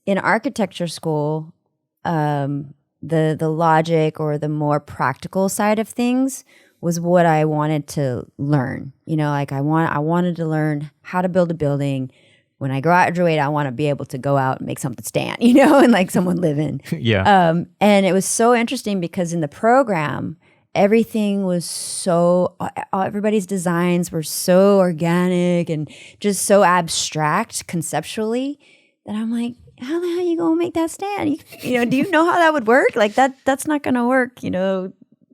in architecture school, the logic or the more practical side of things was what I wanted to learn. Like I wanted to learn how to build a building. When I graduate, I want to be able to go out and make something stand, and like someone live in. Yeah. And it was so interesting because in the program, everything was everybody's designs were so organic and just so abstract conceptually that I'm like, how the hell are you gonna make that stand? Do you know how that would work? Like that's not gonna work,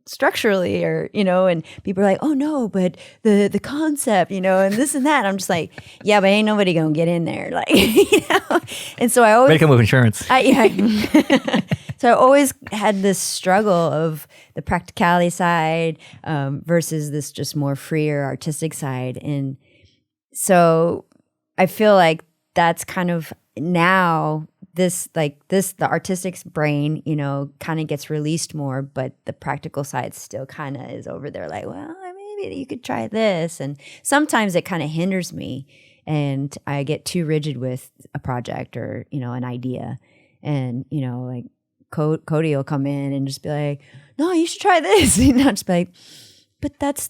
structurally, or and people are like, oh no, but the concept, and this and that. And I'm just like, yeah, but ain't nobody gonna get in there, like, And so I always come with insurance. So I always had this struggle of the practicality side versus this just more freer artistic side, and so I feel like that's kind of now the artistic brain, kind of gets released more, but the practical side still kind of is over there like, well, maybe you could try this. And sometimes it kind of hinders me and I get too rigid with a project or, an idea. And, like Cody will come in and just be like, no, you should try this. And I'll just be like, but that's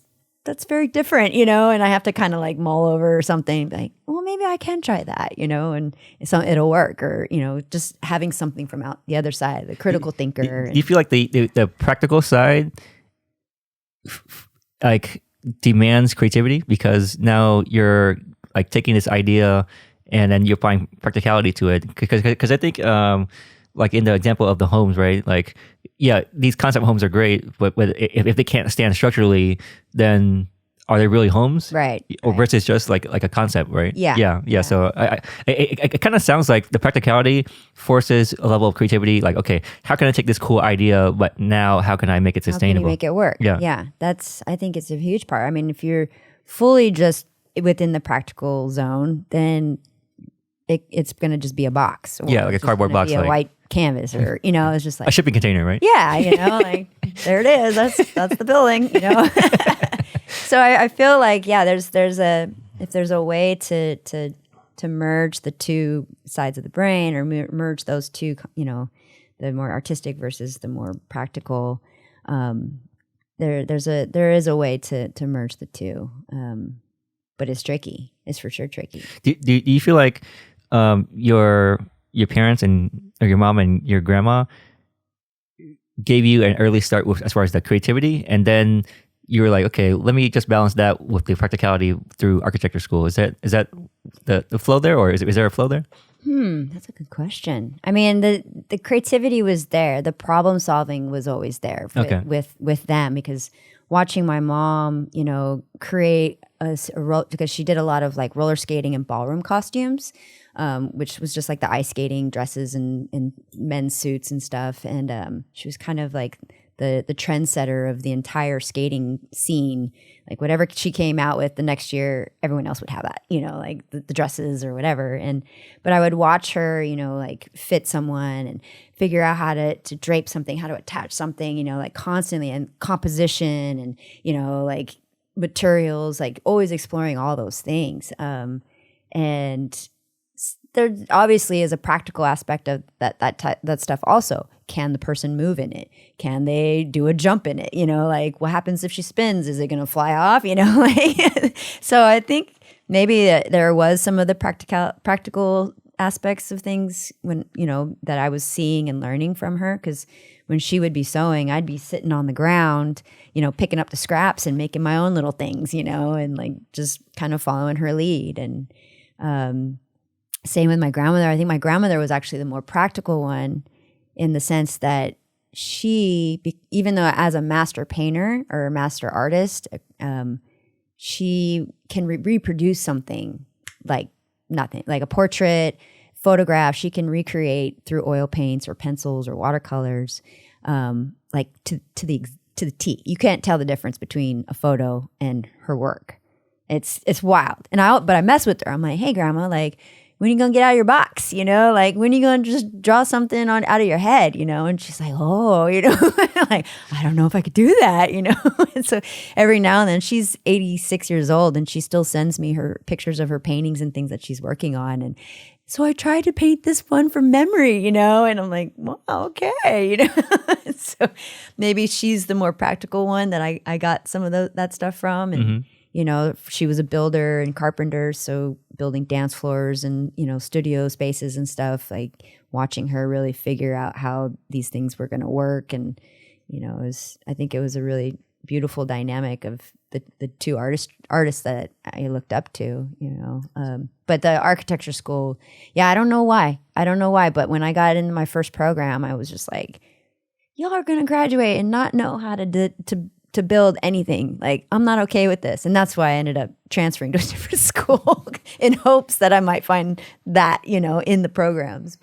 very different, and I have to kind of like mull over something like, well, maybe I can try that, and it'll work, or, just having something from out the other side, the critical thinker. Do you feel like the practical side like demands creativity because now you're like taking this idea and then you're applying practicality to it? Because I think like in the example of the homes, right? Like, yeah, these concept homes are great, but if they can't stand structurally, then are they really homes? Right. Or versus just like a concept, right? Yeah. Yeah. So it kind of sounds like the practicality forces a level of creativity. Like, okay, how can I take this cool idea, but now how can I make it sustainable? How can you make it work? Yeah. I think it's a huge part. I mean, if you're fully just within the practical zone, then it's going to just be a box. Yeah, like a cardboard box. Be a white canvas, or it's just like a shipping container, right? Yeah, like there it is. That's the building, So I feel like if there's a way to merge the two sides of the brain, or merge those two, the more artistic versus the more practical, there is a way to merge the two, but it's tricky. It's for sure tricky. Do you feel like your parents or your mom and your grandma gave you an early start with as far as the creativity, and then you were like, okay, let me just balance that with the practicality through architecture school? Is that the flow there, or is there a flow there? That's a good question. I mean, the creativity was there. The problem solving was always there with them, because watching my mom, create because she did a lot of like roller skating and ballroom costumes, which was just like the ice skating dresses and men's suits and stuff. And she was kind of like the trendsetter of the entire skating scene. Like whatever she came out with the next year, everyone else would have that, like the dresses or whatever. But I would watch her, like fit someone and figure out how to drape something, how to attach something, like constantly, and composition and, like materials, like always exploring all those things. And there obviously is a practical aspect of that stuff also. Can the person move in it? Can they do a jump in it? Like what happens if she spins? Is it going to fly off? So I think maybe there was some of the practical aspects of things when, that I was seeing and learning from her. Because when she would be sewing, I'd be sitting on the ground, picking up the scraps and making my own little things, and like just kind of following her lead. And same with my grandmother. I think my grandmother was actually the more practical one, in the sense that she, even though as a master painter or a master artist, she can reproduce something like nothing, like a portrait, photograph. She can recreate through oil paints or pencils or watercolors, like to the T. You can't tell the difference between a photo and her work. It's wild. But I mess with her. I'm like, hey, grandma, like, when are you going to get out of your box? Like, when are you going to just draw something out of your head, And she's like, oh, like, I don't know if I could do that, And so every now and then, she's 86 years old and she still sends me her pictures of her paintings and things that she's working on. And so I tried to paint this one from memory, you know, and I'm like, well, okay, you know. So maybe she's the more practical one that I got some of that stuff from. And, you know, she was a builder and carpenter, so building dance floors and, you know, studio spaces and stuff, like watching her really figure out how these things were going to work. And, you know, I think it was a really beautiful dynamic of the two artists that I looked up to, you know. But the architecture school, yeah, I don't know why, but when I got into my first program, I was just like, y'all are going to graduate and not know how to build anything. Like, I'm not okay with this. And that's why I ended up transferring to a different school in hopes that I might find that, you know, in the programs. But